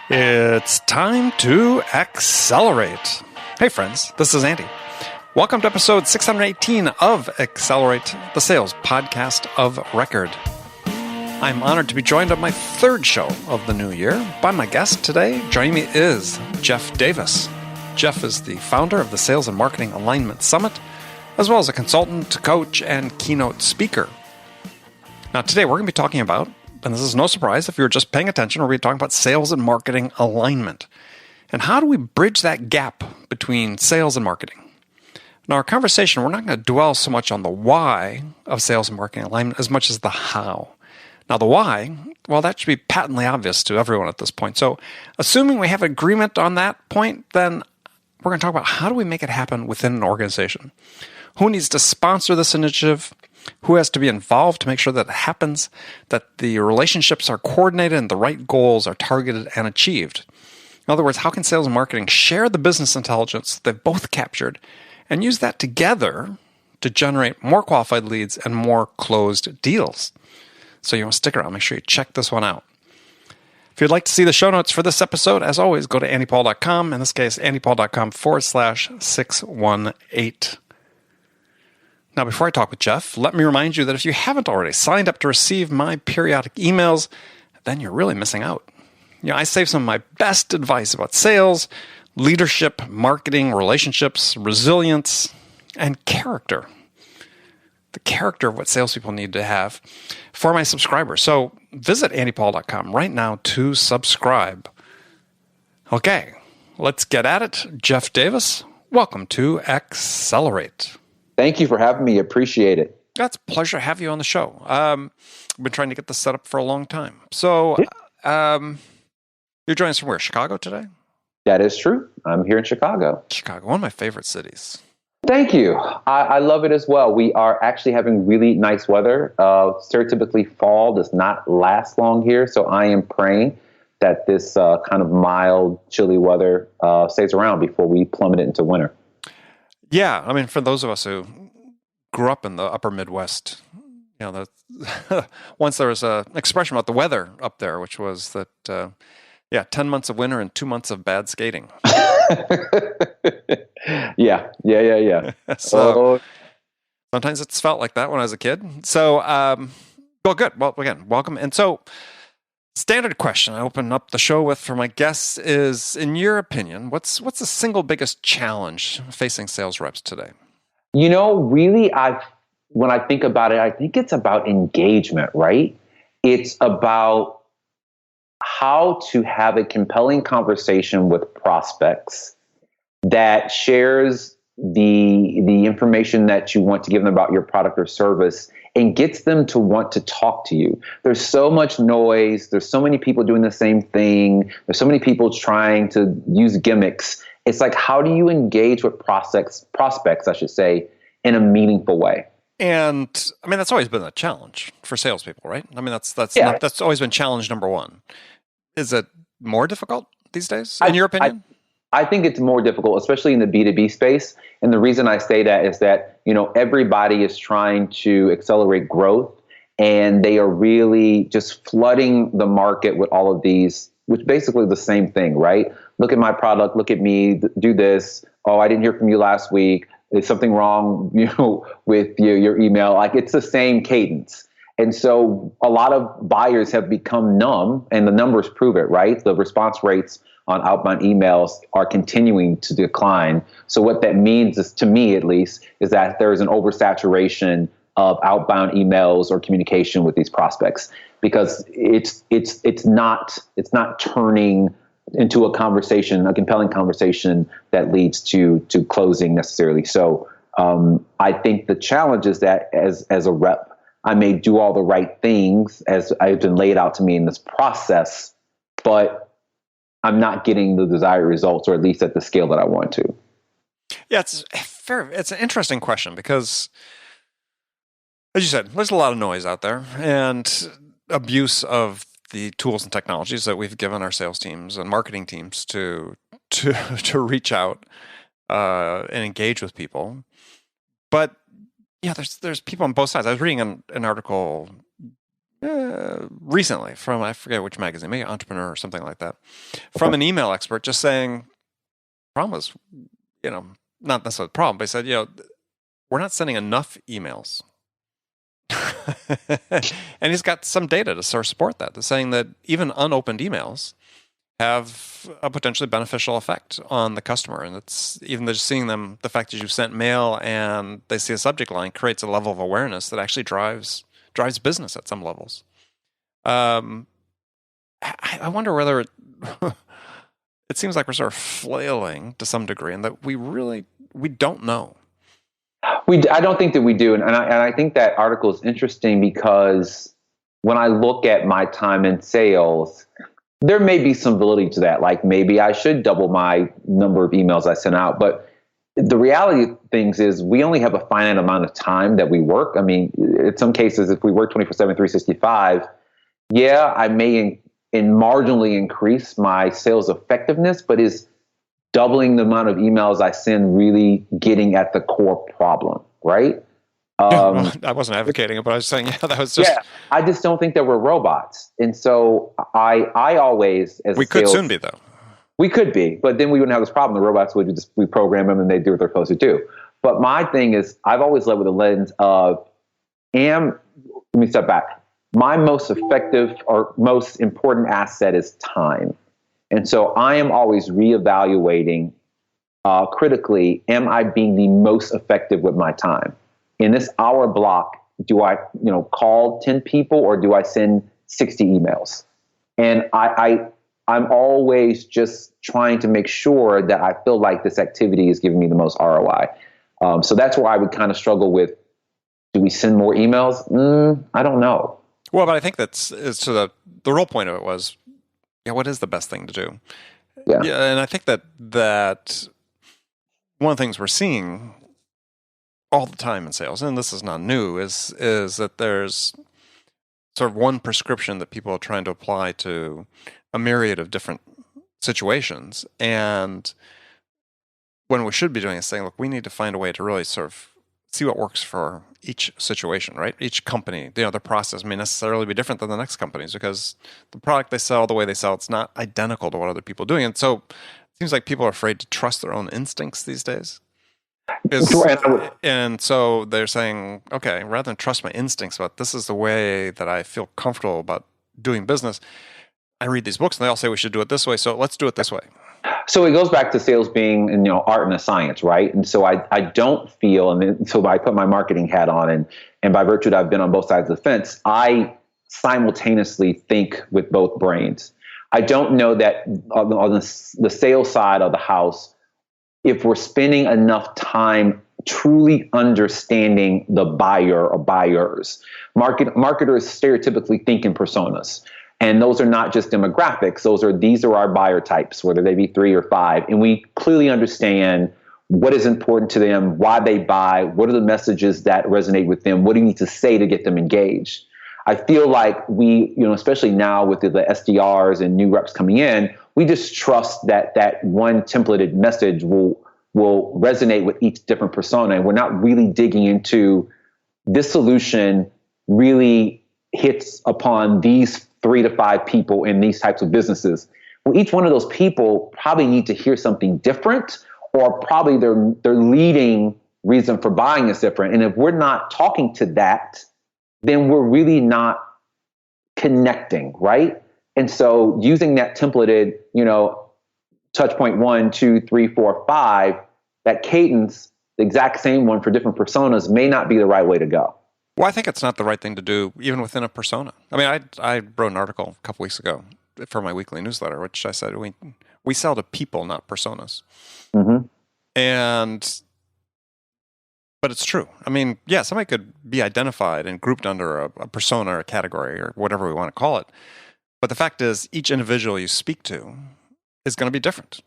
It's time to accelerate. Hey friends, this is Andy. Welcome to episode 618 of Accelerate, the sales podcast of record. I'm honored to be joined on my third show of the new year by my guest today. Joining me is Jeff Davis. Jeff is the founder of the Sales and Marketing Alignment Summit, as well as a consultant, coach, and keynote speaker. Now today we're going to be talking about, and this is no surprise if you're just paying attention, we're going to be talking about sales and marketing alignment. And how do we bridge that gap between sales and marketing? In our conversation, we're not going to dwell so much on the why of sales and marketing alignment as much as the how. Now, the why, well, that should be patently obvious to everyone at this point. So, assuming we have agreement on that point, then we're going to talk about how do we make it happen within an organization. Who needs to sponsor this initiative? Who has to be involved to make sure that it happens, that the relationships are coordinated and the right goals are targeted and achieved? In other words, how can sales and marketing share the business intelligence they've both captured and use that together to generate more qualified leads and more closed deals? So you want to stick around. Make sure you check this one out. If you'd like to see the show notes for this episode, as always, go to andypaul.com. In this case, andypaul.com/618. Now, before I talk with Jeff, let me remind you that if you haven't already signed up to receive my periodic emails, then you're really missing out. You know, I save some of my best advice about sales, leadership, marketing, relationships, resilience, and character. The character of what salespeople need to have for my subscribers. So visit andypaul.com right now to subscribe. Okay, let's get at it. Jeff Davis, welcome to Accelerate. Thank you for having me. Appreciate it. It's a pleasure to have you on the show. I've been trying to get this set up for a long time. So you're joining us from where? Chicago today? That is true. I'm here in Chicago. Chicago, one of my favorite cities. Thank you. I love it as well. We are actually having really nice weather. Stereotypically, fall does not last long here. So I am praying that this kind of mild, chilly weather stays around before we plummet into winter. Yeah, I mean, for those of us who grew up in the upper Midwest, you know, once there was an expression about the weather up there, which was that, 10 months of winter and 2 months of bad skating. Yeah. So sometimes it's felt like that when I was a kid. So, well, good. Well, again, welcome. And so, standard question I open up the show with for my guests is, in your opinion, what's the single biggest challenge facing sales reps today? You know, really, when I think about it, I think it's about engagement, right? It's about how to have a compelling conversation with prospects that shares the information that you want to give them about your product or service and gets them to want to talk to you. There's so much noise. There's so many people doing the same thing. There's so many people trying to use gimmicks. It's like, how do you engage with prospects, I should say, in a meaningful way? And I mean, that's always been a challenge for salespeople, right? I mean, that's always been challenge number one. Is it more difficult these days, in your opinion? I think it's more difficult, especially in the B2B space. And the reason I say that is that, you know, everybody is trying to accelerate growth, and they are really just flooding the market with all of these, which basically the same thing, right? Look at my product, look at me, do this. Oh, I didn't hear from you last week. Is something wrong, with your email? Like, it's the same cadence. And so a lot of buyers have become numb, and the numbers prove it, right? The response rates on outbound emails are continuing to decline. So what that means is, to me at least, is that there is an oversaturation of outbound emails or communication with these prospects, because it's not turning into a conversation, a compelling conversation that leads to closing necessarily. So I think the challenge is that as a rep, I may do all the right things as I've been laid out to me in this process, but I'm not getting the desired results, or at least at the scale that I want to. Yeah, it's an interesting question because, as you said, there's a lot of noise out there and abuse of the tools and technologies that we've given our sales teams and marketing teams to reach out and engage with people. But yeah, there's people on both sides. I was reading an article recently from, I forget which magazine, maybe Entrepreneur or something like that, from an email expert just saying, problem was, not necessarily the problem, but he said, we're not sending enough emails. And he's got some data to sort of support that. They're saying that even unopened emails have a potentially beneficial effect on the customer. And it's even just seeing them, the fact that you've sent mail and they see a subject line creates a level of awareness that actually drives business at some levels. I wonder whether it seems like we're sort of flailing to some degree and that we don't know. I don't think that we do. And I think that article is interesting because when I look at my time in sales, there may be some validity to that. Like maybe I should double my number of emails I send out. But the reality of things is we only have a finite amount of time that we work. I mean, in some cases, if we work 24/7, 365, I may marginally increase my sales effectiveness, but is doubling the amount of emails I send really getting at the core problem, right? I wasn't advocating it, but I was saying, that was just... Yeah, I just don't think that we're robots. And so I always, as we could soon be, though. We could be, but then we wouldn't have this problem. The robots would we program them and they do what they're supposed to do. But my thing is, I've always led with a lens of, let me step back. My most effective or most important asset is time. And so I am always reevaluating critically, am I being the most effective with my time? In this hour block, do I call 10 people or do I send 60 emails? And I'm always just trying to make sure that I feel like this activity is giving me the most ROI. So that's where I would kind of struggle with, do we send more emails? I don't know. Well, but I think so the real point of it was, what is the best thing to do? Yeah, and I think that one of the things we're seeing all the time in sales, and this is not new, is that there's sort of one prescription that people are trying to apply to a myriad of different situations. And when we should be doing is saying, look, we need to find a way to really sort of see what works for each situation, right? Each company, their process may necessarily be different than the next company's because the product they sell, the way they sell, it's not identical to what other people are doing. And so it seems like people are afraid to trust their own instincts these days. And so they're saying, okay, rather than trust my instincts about this is the way that I feel comfortable about doing business, I read these books and they all say we should do it this way, so let's do it this way. So it goes back to sales being art and a science, right? And so I don't feel, and so I put my marketing hat on, and by virtue that I've been on both sides of the fence, I simultaneously think with both brains. I don't know that on the sales side of the house, if we're spending enough time truly understanding the buyer or buyers. Marketers stereotypically think in personas. And those are not just demographics. These are our buyer types, whether they be 3 or 5. And we clearly understand what is important to them, why they buy, what are the messages that resonate with them, what do you need to say to get them engaged. I feel like we, especially now with the SDRs and new reps coming in, we just trust that one templated message will resonate with each different persona. And we're not really digging into this solution really hits upon these 3 to 5 people in these types of businesses. Well, each one of those people probably need to hear something different, or probably their leading reason for buying is different. And if we're not talking to that, then we're really not connecting, right? And so using that templated, touch point 1, 2, 3, 4, 5, that cadence, the exact same one for different personas, may not be the right way to go. Well, I think it's not the right thing to do even within a persona. I mean, I wrote an article a couple weeks ago for my weekly newsletter, which I said we sell to people, not personas. Mm-hmm. But it's true. I mean, yeah, somebody could be identified and grouped under a persona or a category or whatever we want to call it. But the fact is, each individual you speak to is going to be different.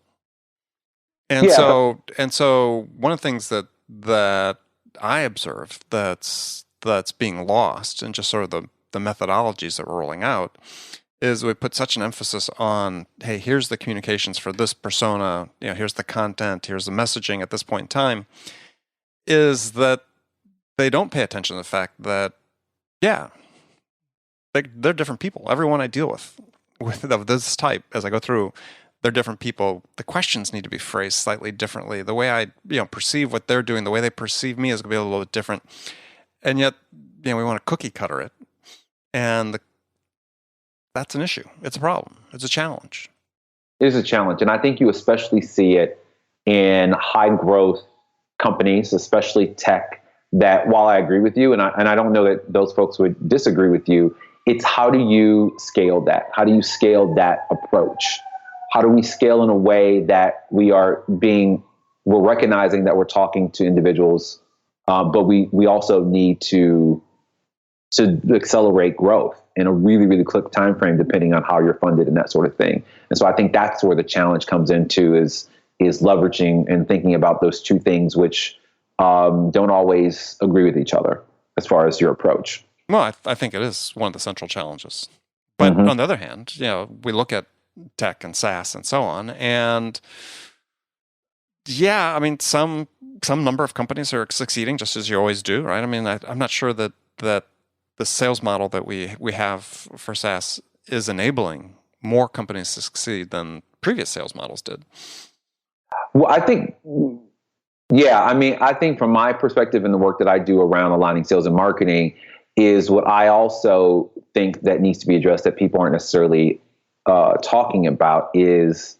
And so one of the things that I observe that's being lost in just sort of the methodologies that we're rolling out is we put such an emphasis on, hey, here's the communications for this persona, here's the content, here's the messaging at this point in time, is that they don't pay attention to the fact that, they're different people. Everyone I deal with of this type, as I go through, they're different people. The questions need to be phrased slightly differently. The way I perceive what they're doing, the way they perceive me is going to be a little bit different. And yet, we want to cookie cutter it, and that's an issue. It's a problem. It's a challenge. It is a challenge, and I think you especially see it in high growth companies, especially tech. That while I agree with you, and I don't know that those folks would disagree with you, it's how do you scale that? How do you scale that approach? How do we scale in a way that we're recognizing that we're talking to individuals, but we also need to accelerate growth in a really, really quick time frame, depending on how you're funded and that sort of thing. And so I think that's where the challenge comes into is leveraging and thinking about those two things, which don't always agree with each other as far as your approach. Well, I think it is one of the central challenges. But on the other hand, we look at tech and SaaS and so on, and I mean, some number of companies are succeeding just as you always do, right? I mean, I'm not sure that the sales model that we have for SaaS is enabling more companies to succeed than previous sales models did. Well, I think from my perspective and the work that I do around aligning sales and marketing is what I also think that needs to be addressed that people aren't necessarily talking about is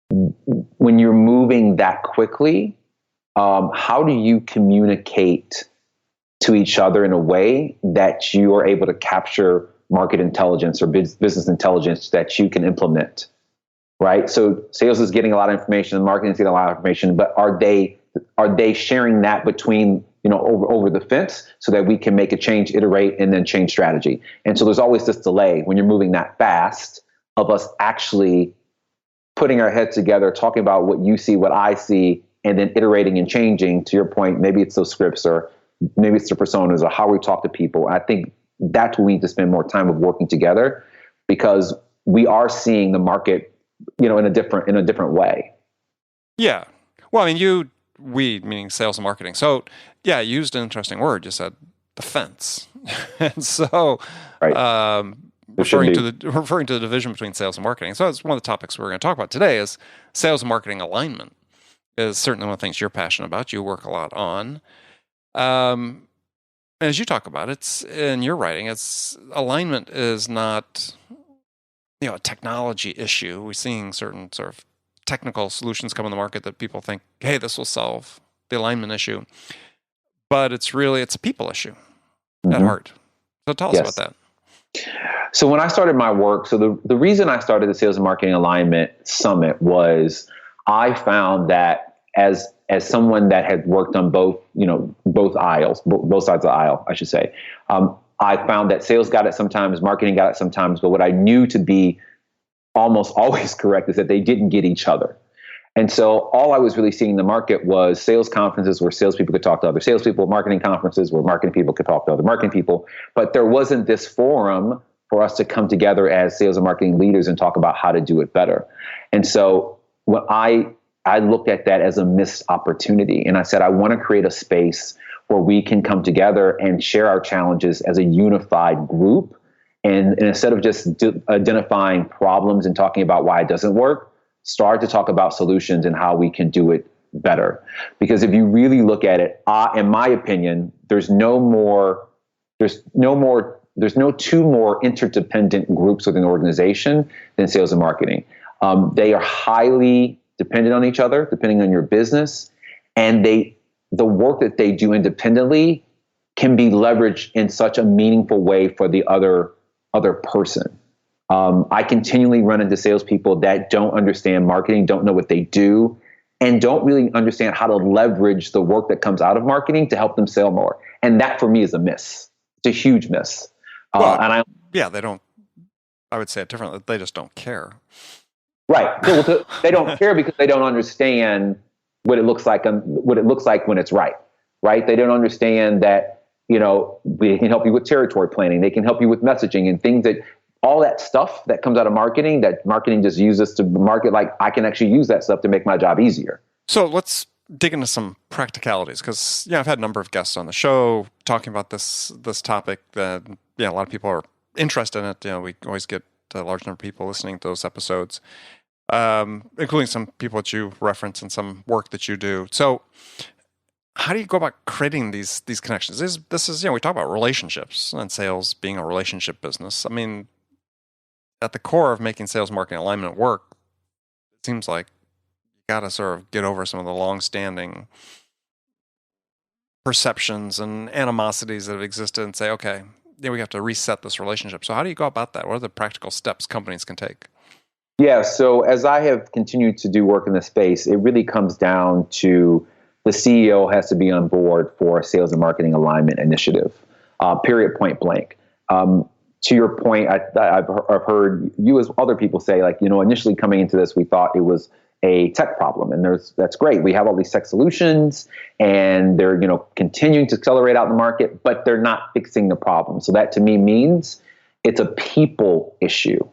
when you're moving that quickly, how do you communicate to each other in a way that you are able to capture market intelligence or business intelligence that you can implement, right? So sales is getting a lot of information, marketing is getting a lot of information, but are they sharing that between over the fence so that we can make a change, iterate, and then change strategy? And so there's always this delay when you're moving that fast of us actually putting our heads together, talking about what you see, what I see, and then iterating and changing. To your point, maybe it's those scripts or maybe it's the personas or how we talk to people. I think that's what we need to spend more time of working together because we are seeing the market, in a different way. Yeah. Well, I mean, we meaning sales and marketing. So yeah, you used an interesting word. You said the fence. And so right. referring to the division between sales and marketing. So that's one of the topics we're going to talk about today is sales and marketing alignment is certainly one of the things you're passionate about. You work a lot on. As you talk about, it's in your writing, alignment is not, a technology issue. We're seeing certain sort of technical solutions come on the market that people think, hey, this will solve the alignment issue. But it's a people issue at heart. So tell us about that. So when I started my work, so the reason I started the Sales and Marketing Alignment Summit was I found that as someone that had worked on both sides of the aisle, I should say, I found that sales got it sometimes, marketing got it sometimes, but what I knew to be almost always correct is that they didn't get each other. And so all I was really seeing in the market was sales conferences where salespeople could talk to other salespeople, marketing conferences where marketing people could talk to other marketing people, but there wasn't this forum for us to come together as sales and marketing leaders and talk about how to do it better. And so what I looked at that as a missed opportunity. And I said, I want to create a space where we can come together and share our challenges as a unified group. And instead of just identifying problems and talking about why it doesn't work, start to talk about solutions and how we can do it better. Because if you really look at it, in my opinion, there's no two more interdependent groups within an organization than sales and marketing. They are highly dependent on each other, depending on your business, and the work that they do independently can be leveraged in such a meaningful way for the other person. I continually run into salespeople that don't understand marketing, don't know what they do, and don't really understand how to leverage the work that comes out of marketing to help them sell more. And that for me is a miss. It's a huge miss. They don't. I would say it differently. They just don't care. Right. They don't care because they don't understand what it looks like when it's right. Right. They don't understand that, we can help you with territory planning. They can help you with messaging and things all that stuff that comes out of marketing that marketing just uses to market. Like I can actually use that stuff to make my job easier. So let's dig into some practicalities because I've had a number of guests on the show talking about this topic that a lot of people are interest in it, we always get a large number of people listening to those episodes, including some people that you reference and some work that you do. So how do you go about creating these connections? This is we talk about relationships and sales being a relationship business. I mean, at the core of making sales marketing alignment work, it seems like you got to sort of get over some of the long-standing perceptions and animosities that have existed and say, okay, we have to reset this relationship. So how do you go about that? What are the practical steps companies can take? Yeah, so as I have continued to do work in this space, it really comes down to the CEO has to be on board for a sales and marketing alignment initiative, period, point blank. To your point, I've heard you as other people say, like, initially coming into this, we thought it was a tech problem, and that's great. We have all these tech solutions, and they're continuing to accelerate out in the market, but they're not fixing the problem. So that to me means it's a people issue,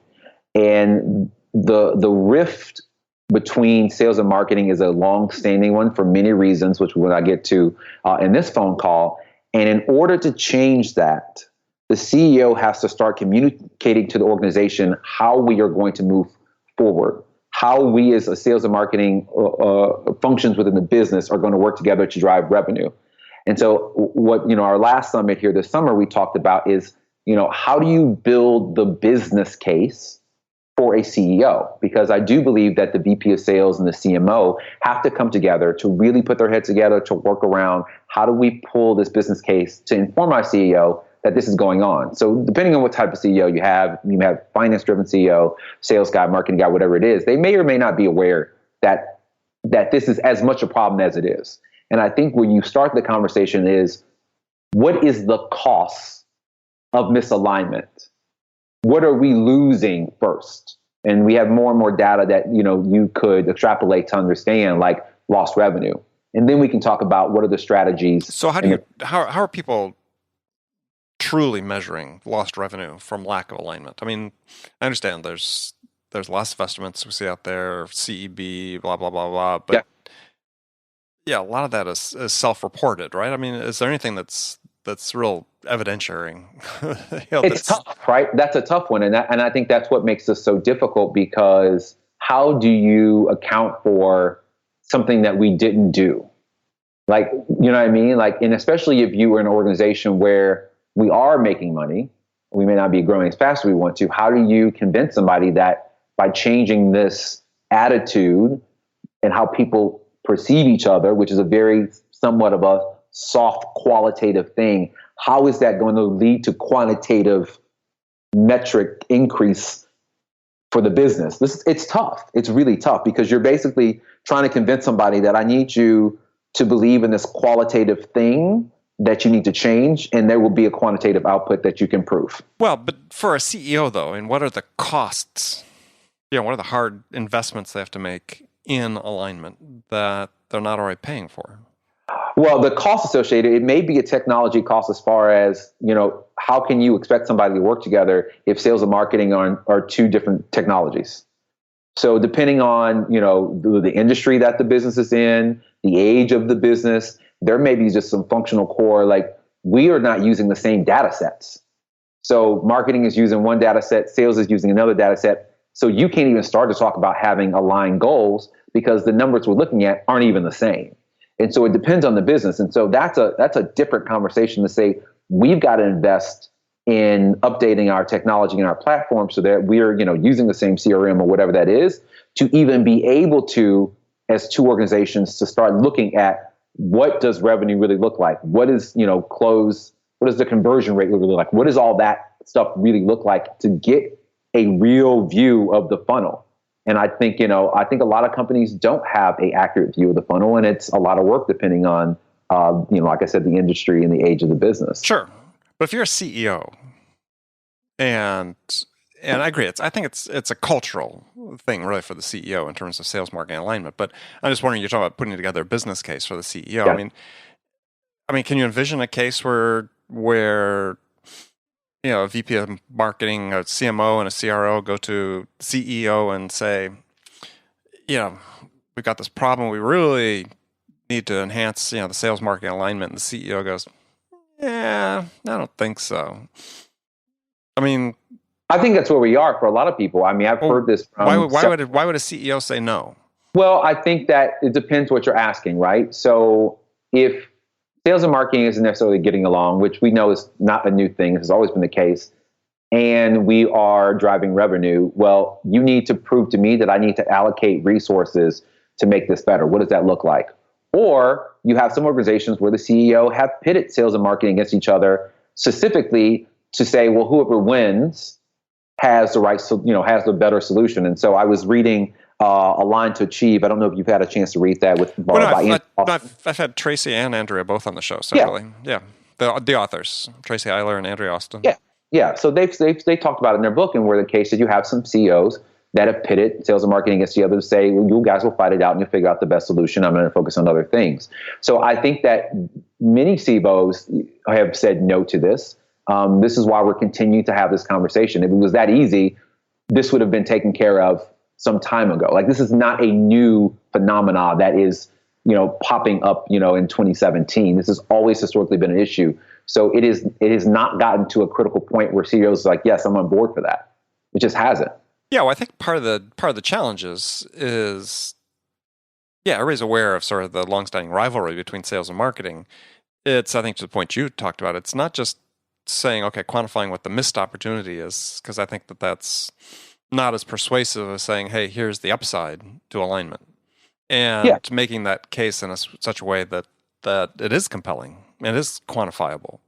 and the rift between sales and marketing is a long-standing one for many reasons, which we'll not get to in this phone call. And in order to change that, the CEO has to start communicating to the organization how we are going to move forward, how we as a sales and marketing functions within the business are going to work together to drive revenue. And so what, our last summit here this summer, we talked about is, how do you build the business case for a CEO? Because I do believe that the VP of sales and the CMO have to come together to really put their heads together to work around how do we pull this business case to inform our CEO that this is going on. So depending on what type of CEO you have finance-driven CEO, sales guy, marketing guy, whatever it is, they may or may not be aware that this is as much a problem as it is. And I think when you start the conversation is, what is the cost of misalignment? What are we losing first? And we have more and more data that you could extrapolate to understand, like lost revenue. And then we can talk about what are the strategies. So how are people truly measuring lost revenue from lack of alignment? I mean, I understand there's lots of estimates we see out there, CEB, blah blah blah blah, but yeah, a lot of that is self-reported, right? I mean, is there anything that's real evidentiary? It's tough, right? That's a tough one, and I think that's what makes this so difficult, because how do you account for something that we didn't do? Like, you know what I mean? Like, and especially if you were in an organization where we are making money, we may not be growing as fast as we want to. How do you convince somebody that by changing this attitude and how people perceive each other, which is a very somewhat of a soft qualitative thing, how is that going to lead to quantitative metric increase for the business? It's tough. It's really tough, because you're basically trying to convince somebody that I need you to believe in this qualitative thing that you need to change, and there will be a quantitative output that you can prove. Well, but for a CEO though, and what are the costs? What are the hard investments they have to make in alignment that they're not already paying for? Well, the cost associated, it may be a technology cost as far as, how can you expect somebody to work together if sales and marketing are two different technologies? So depending on, the industry that the business is in, the age of the business, there may be just some functional core, like we are not using the same data sets. So marketing is using one data set, sales is using another data set. So you can't even start to talk about having aligned goals, because the numbers we're looking at aren't even the same. And so it depends on the business. And so that's a different conversation to say, we've got to invest in updating our technology and our platform so that we're, using the same CRM or whatever that is, to even be able to, as two organizations, to start looking at what does revenue really look like? What is, close? What does the conversion rate really look like? What does all that stuff really look like to get a real view of the funnel? And I think, a lot of companies don't have an accurate view of the funnel, and it's a lot of work depending on, like I said, the industry and the age of the business. Sure. But if you're a CEO, and I agree, I think it's a cultural thing really for the CEO in terms of sales marketing alignment. But I'm just wondering, you're talking about putting together a business case for the CEO. Yeah. I mean, can you envision a case where a VP of marketing, a CMO, and a CRO go to the CEO and say, we've got this problem. We really need to enhance, the sales marketing alignment. And the CEO goes, yeah, I don't think so. I mean, I think that's where we are for a lot of people. I mean, I've heard this from... Why would a CEO say no? Well, I think that it depends what you're asking, right? So if sales and marketing isn't necessarily getting along, which we know is not a new thing, has always been the case, and we are driving revenue, well, you need to prove to me that I need to allocate resources to make this better. What does that look like? Or you have some organizations where the CEO have pitted sales and marketing against each other specifically to say, well, whoever wins has the right, has the better solution. And so I was reading Align to Achieve. I don't know if you've had a chance to read that with I've had Tracy and Andrea both on the show separately. Yeah. The authors, Tracy Eiler and Andrea Austin. Yeah. So they talked about it in their book, and where the case that you have some CEOs that have pitted sales and marketing against the other to say, well, you guys will fight it out and you'll figure out the best solution. I'm going to focus on other things. So I think that many CEOs have said no to this. This is why we're continuing to have this conversation. If it was that easy, this would have been taken care of some time ago. Like, this is not a new phenomena that is, popping up, in 2017. This has always historically been an issue. So it has not gotten to a critical point where CEOs are like, yes, I'm on board for that. It just hasn't. Yeah, well, I think part of the challenges is, everybody's aware of sort of the longstanding rivalry between sales and marketing. It's, I think, to the point you talked about, it's not just saying, okay, quantifying what the missed opportunity is, because I think that that's not as persuasive as saying, hey, here's the upside to alignment. And making that case in such a way that it is compelling and is quantifiable.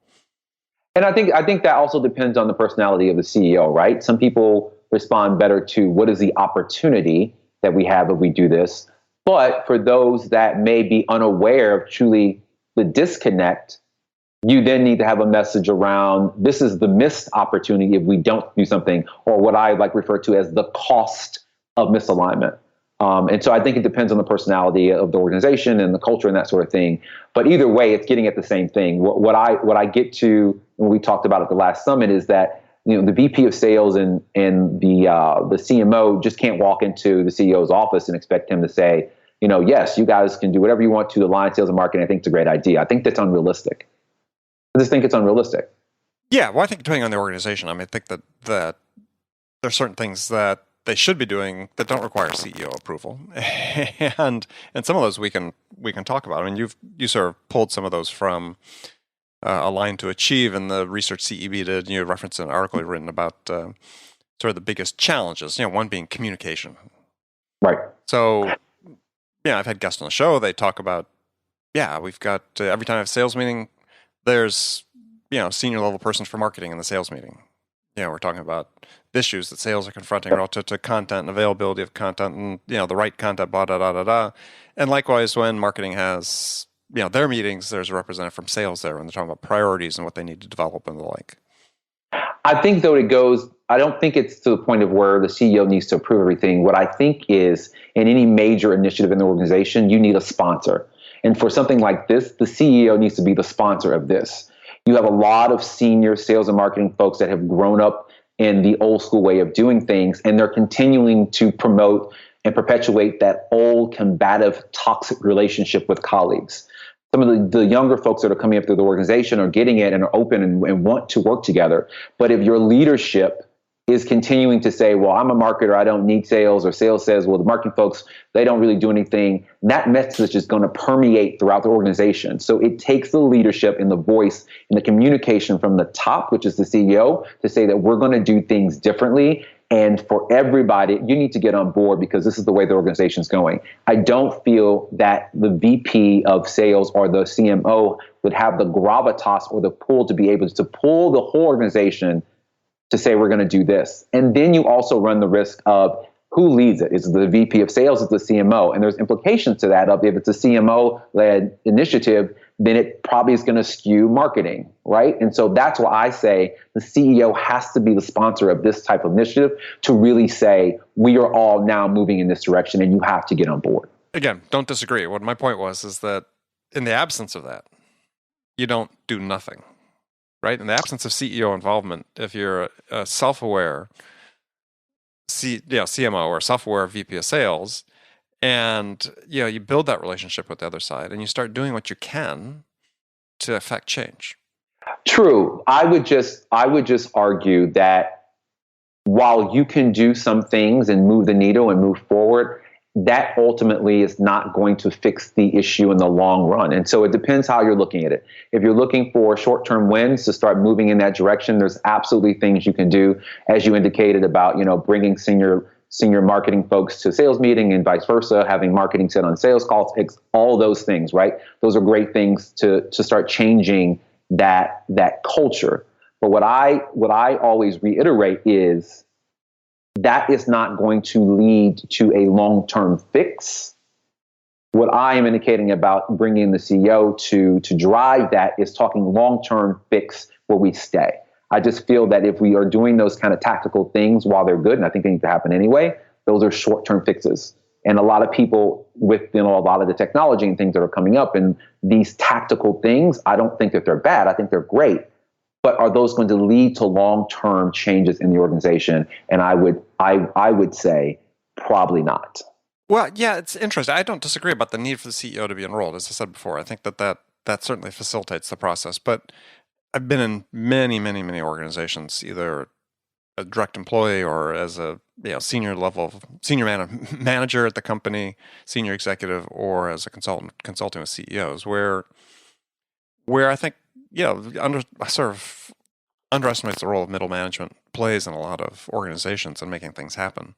And I think that also depends on the personality of the CEO, right? Some people respond better to what is the opportunity that we have if we do this. But for those that may be unaware of truly the disconnect, you then need to have a message around, this is the missed opportunity if we don't do something, or what I like refer to as the cost of misalignment. And so I think it depends on the personality of the organization and the culture and that sort of thing. But either way, it's getting at the same thing. What I get to when we talked about at the last summit is that the VP of sales and the CMO just can't walk into the CEO's office and expect him to say, yes, you guys can do whatever you want to align sales and marketing. I think it's a great idea. I think that's unrealistic. I just think it's unrealistic. Yeah, well, I think depending on the organization, I mean, I think that there are certain things that they should be doing that don't require CEO approval, and some of those we can talk about. I mean, you sort of pulled some of those from Align to Achieve and the research CEB did. You referenced an article you've written about sort of the biggest challenges. One being communication. Right. So, I've had guests on the show. They talk about we've got every time I have a sales meeting, there's senior level persons for marketing in the sales meeting. We're talking about issues that sales are confronting relative to content and availability of content and, the right content, blah, da, da, da, da. And likewise, when marketing has, their meetings, there's a representative from sales there when they're talking about priorities and what they need to develop and the like. I think, though, I don't think it's to the point of where the CEO needs to approve everything. What I think is, in any major initiative in the organization, you need a sponsor. And for something like this, the CEO needs to be the sponsor of this. You have a lot of senior sales and marketing folks that have grown up in the old school way of doing things, and they're continuing to promote and perpetuate that old combative, toxic relationship with colleagues. Some of the younger folks that are coming up through the organization are getting it and are open and want to work together. But if your leadership is continuing to say, well, I'm a marketer, I don't need sales, or sales says, well, the marketing folks, they don't really do anything, that message is going to permeate throughout the organization. So it takes the leadership and the voice and the communication from the top, which is the CEO, to say that we're going to do things differently. And for everybody, you need to get on board because this is the way the organization is going. I don't feel that the VP of sales or the CMO would have the gravitas or the pull to be able to pull the whole organization to say we're going to do this. And then you also run the risk of who leads it. Is it the VP of sales? Is it the CMO? And there's implications to that of if it's a CMO-led initiative, then it probably is going to skew marketing, right? And so that's why I say the CEO has to be the sponsor of this type of initiative to really say, we are all now moving in this direction and you have to get on board. Again, don't disagree. What my point was is that in the absence of that, you don't do nothing. Right? In the absence of CEO involvement, if you're a self-aware CMO or self-aware VP of sales, and you build that relationship with the other side, and you start doing what you can to affect change. True. I would just argue that while you can do some things and move the needle and move forward, that ultimately is not going to fix the issue in the long run. And so it depends how you're looking at it. If you're looking for short-term wins to start moving in that direction, there's absolutely things you can do, as you indicated about, bringing senior marketing folks to sales meeting and vice versa, having marketing sit on sales calls, all those things, right? Those are great things to start changing that culture. But what I always reiterate is that is not going to lead to a long-term fix. What I am indicating about bringing the CEO to drive that is talking long-term fix where we stay. I just feel that if we are doing those kind of tactical things while they're good, and I think they need to happen anyway, those are short-term fixes. And a lot of people with a lot of the technology and things that are coming up and these tactical things, I don't think that they're bad. I think they're great. But are those going to lead to long-term changes in the organization? And I would say probably not. Well, yeah, it's interesting. I don't disagree about the need for the CEO to be enrolled. As I said before, I think that certainly facilitates the process. But I've been in many, many, many organizations, either a direct employee or as a senior manager at the company, senior executive, or as a consulting with CEOs, where I think sort of underestimates the role of middle management plays in a lot of organizations in making things happen.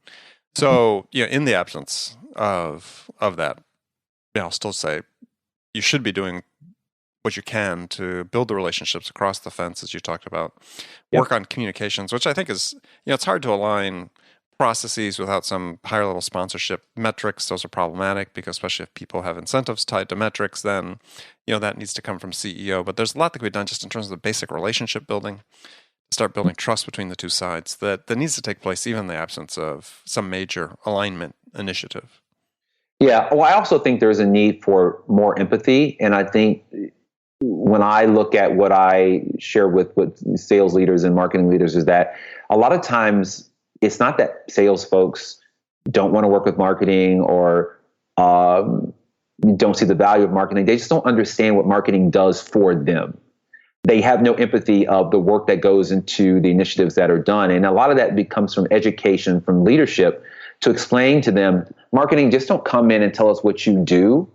So, in the absence of that, I'll still say you should be doing what you can to build the relationships across the fence, as you talked about. Yep. Work on communications, which I think is, it's hard to align processes without some higher level sponsorship metrics. Those are problematic because especially if people have incentives tied to metrics, then that needs to come from CEO. But there's a lot that can be done just in terms of the basic relationship building, start building trust between the two sides that needs to take place even in the absence of some major alignment initiative. Yeah, well, I also think there's a need for more empathy, and I think when I look at what I share with sales leaders and marketing leaders is that a lot of times it's not that sales folks don't want to work with marketing or don't see the value of marketing. They just don't understand what marketing does for them. They have no empathy of the work that goes into the initiatives that are done. And a lot of that becomes from education, from leadership, to explain to them, marketing, just don't come in and tell us what you do.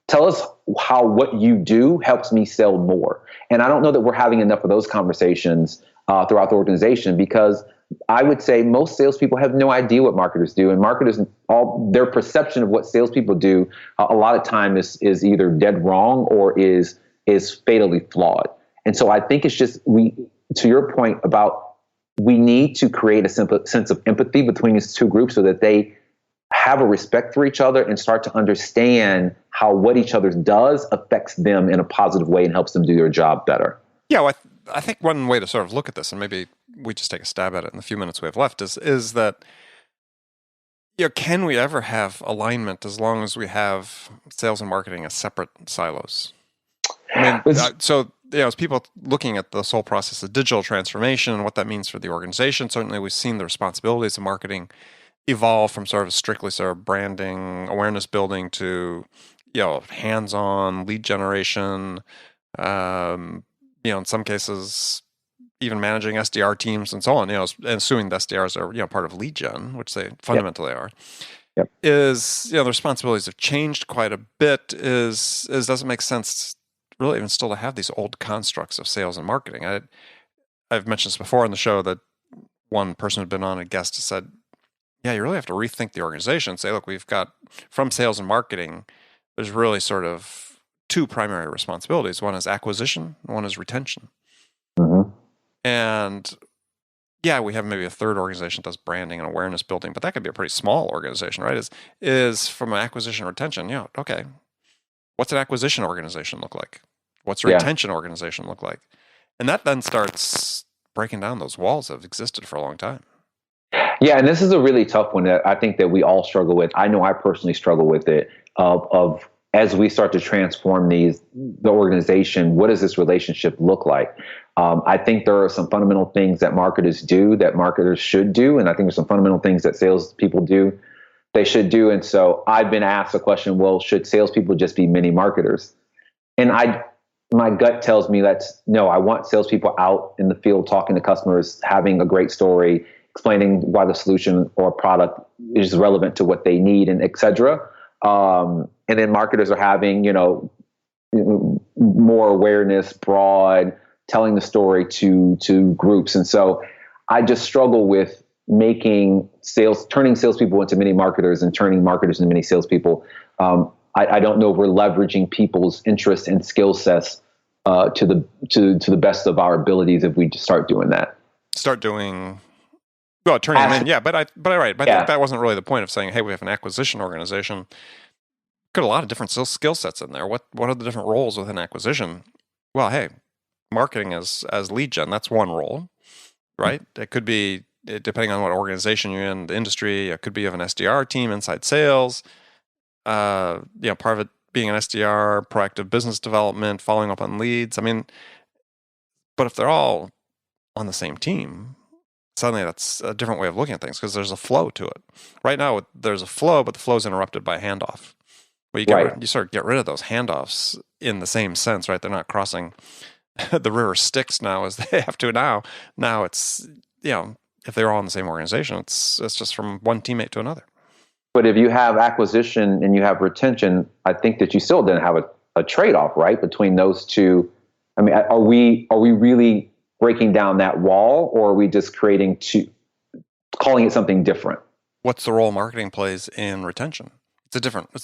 Tell us how what you do helps me sell more. And I don't know that we're having enough of those conversations throughout the organization, because I would say most salespeople have no idea what marketers do, and marketers, all their perception of what salespeople do, a lot of time is either dead wrong or is fatally flawed. And so I think it's just to your point about we need to create a simple sense of empathy between these two groups so that they have a respect for each other and start to understand how what each other does affects them in a positive way and helps them do their job better. Yeah, well, I think one way to sort of look at this, and maybe we just take a stab at it in the few minutes we have left, is that can we ever have alignment as long as we have sales and marketing as separate silos? I mean, so as people looking at this whole process of digital transformation and what that means for the organization, certainly we've seen the responsibilities of marketing evolve from sort of strictly sort of branding, awareness building to hands-on lead generation. In some cases, even managing SDR teams and so on. And assuming the SDRs are part of lead gen, which they fundamentally are. Yep. Is the responsibilities have changed quite a bit. Does it make sense really even still to have these old constructs of sales and marketing? I've mentioned this before on the show that one person who'd been on, a guest, said, yeah, you really have to rethink the organization and say, look, we've got from sales and marketing, there's really sort of two primary responsibilities. One is acquisition, and one is retention. Mm-hmm. And yeah, we have maybe a third organization that does branding and awareness building, but that could be a pretty small organization, right? Is from an acquisition and retention, okay. What's an acquisition organization look like? What's a retention organization look like? And that then starts breaking down those walls that have existed for a long time. Yeah, and this is a really tough one that I think that we all struggle with. I know I personally struggle with it of as we start to transform the organization, what does this relationship look like? I think there are some fundamental things that marketers do that marketers should do, and I think there's some fundamental things that salespeople do they should do. And so I've been asked a question, well, should salespeople just be mini marketers? And my gut tells me that no, I want salespeople out in the field talking to customers, having a great story, explaining why the solution or product is relevant to what they need, and et cetera. And then marketers are having, more awareness, broad, telling the story to groups. And so I just struggle with turning salespeople into mini marketers and turning marketers into mini salespeople. I don't know if we're leveraging people's interests and skill sets to the best of our abilities if we just start doing that. Turning them in, yeah. But I think that wasn't really the point of saying, hey, we have an acquisition organization. Got a lot of different skill sets in there. What are the different roles within acquisition? Well, hey, marketing as lead gen, that's one role, right? It could be, depending on what organization you're in, the industry, it could be of an SDR team, inside sales, part of it being an SDR, proactive business development, following up on leads. I mean, but if they're all on the same team, suddenly that's a different way of looking at things because there's a flow to it. Right now, there's a flow, but the flow is interrupted by a handoff. Well, you sort of get rid of those handoffs in the same sense, right? They're not crossing the river Styx now as they have to now. Now it's, if they're all in the same organization, it's just from one teammate to another. But if you have acquisition and you have retention, I think that you still then have a trade-off, right, between those two. I mean, are we really breaking down that wall, or are we just calling it something different? What's the role marketing plays in retention? It's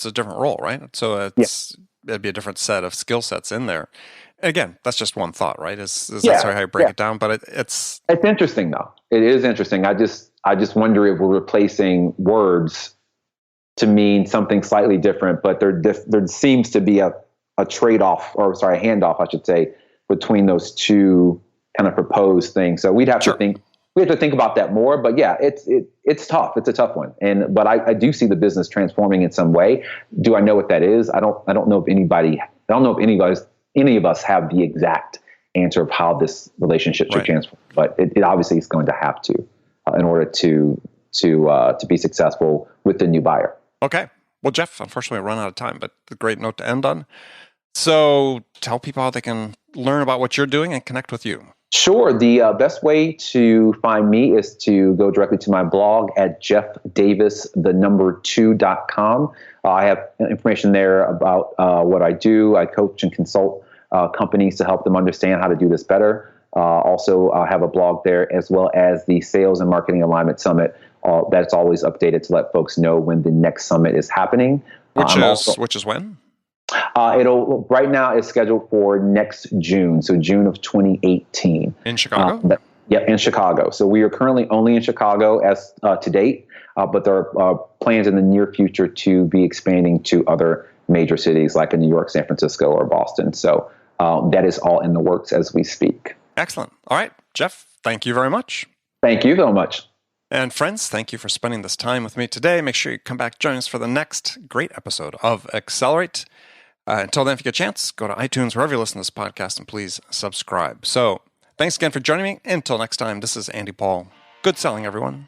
a different role, right? So it'd be a different set of skill sets in there. Again, that's just one thought, right? Is that how you break it down? But it's interesting though. It is interesting. I just wonder if we're replacing words to mean something slightly different, but there seems to be a trade-off, a handoff, I should say, between those two kind of proposed things. So we'd have to think. We have to think about that more, but yeah, it's tough. It's a tough one, but I do see the business transforming in some way. Do I know what that is? I don't know if any of us have the exact answer of how this relationship should transform. But it obviously is going to have to, in order to be successful with the new buyer. Okay. Well, Jeff, unfortunately, we run out of time, but a great note to end on. So tell people how they can learn about what you're doing and connect with you. Sure. The best way to find me is to go directly to my blog at jeffdavis2.com. I have information there about what I do. I coach and consult companies to help them understand how to do this better. Also, I have a blog there, as well as the Sales and Marketing Alignment Summit. That's always updated to let folks know when the next summit is happening. Which is when? Right now it's scheduled for next June, so June of 2018. In Chicago? In Chicago. So we are currently only in Chicago as to date, but there are plans in the near future to be expanding to other major cities like in New York, San Francisco, or Boston. So that is all in the works as we speak. Excellent. All right, Jeff, thank you very much. Thank you so much. And friends, thank you for spending this time with me today. Make sure you come back, join us for the next great episode of Accelerate. Until then, if you get a chance, go to iTunes, wherever you listen to this podcast, and please subscribe. So thanks again for joining me. Until next time, this is Andy Paul. Good selling, everyone.